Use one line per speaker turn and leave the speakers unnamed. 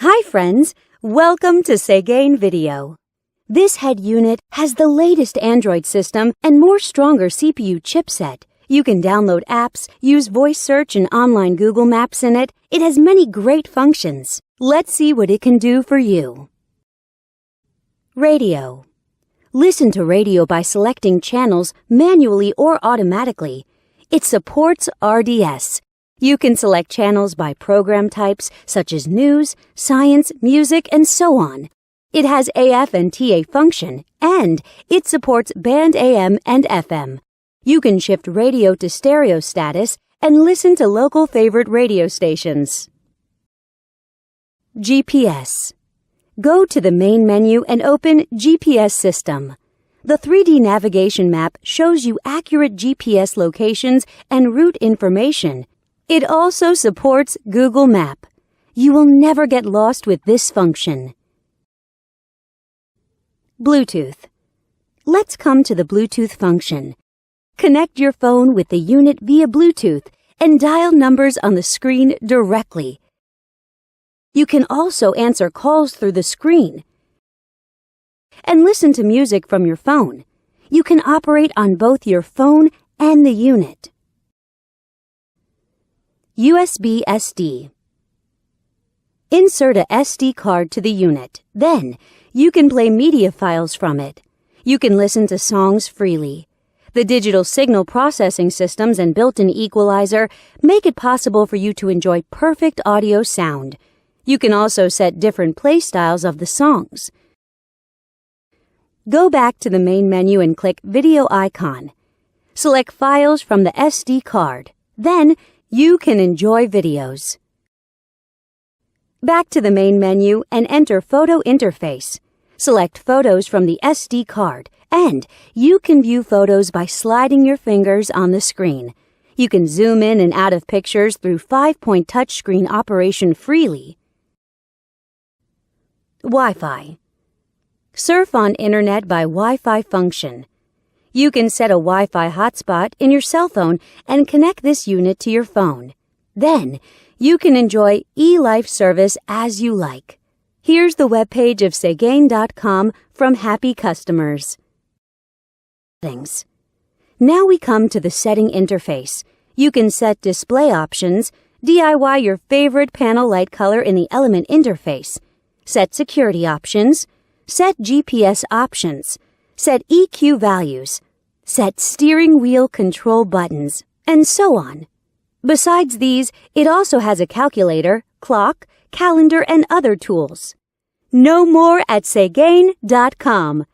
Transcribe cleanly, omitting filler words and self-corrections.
Hi friends, welcome to Segain Video. This head unit has the latest Android system and more stronger CPU chipset. You can download apps, use voice search and online Google Maps in it. It has many great functions. Let's see what it can do for you. Radio. Listen to radio by selecting channels manually or automatically. It supports RDS. You can select channels by program types such as news, science, music, and so on. It has AF and TA function, and it supports band AM and FM. You can shift radio to stereo status and listen to local favorite radio stations. GPS. Go to the main menu and open GPS System. The 3D navigation map shows you accurate GPS locations and route information. It also supports Google Map. You will never get lost with this function. Bluetooth. Let's come to the Bluetooth function. Connect your phone with the unit via Bluetooth and dial numbers on the screen directly. You can also answer calls through the screen and listen to music from your phone. You can operate on both your phone and the unit. USB SD. Insert a SD card to the unit. Then, you can play media files from it. You can listen to songs freely. The digital signal processing systems and built-in equalizer make it possible for you to enjoy perfect audio sound. You can also set different play styles of the songs. Go back to the main menu and click Video icon. Select Files from the SD card. Then, you can enjoy videos. Back to the main menu and enter Photo Interface. Select Photos from the SD card, and you can view photos by sliding your fingers on the screen. You can zoom in and out of pictures through 5-point touchscreen operation freely. Wi-Fi. Surf on Internet by Wi-Fi function. You can set a Wi-Fi hotspot in your cell phone and connect this unit to your phone. Then, you can enjoy eLife service as you like. Here's the webpage of Segain.com from happy customers. Settings. Now we come to the setting interface. You can set display options, DIY your favorite panel light color in the element interface, set security options, set GPS options, set EQ values, set steering wheel control buttons, and so on. Besides these, it also has a calculator, clock, calendar, and other tools. Know more at Segain.com.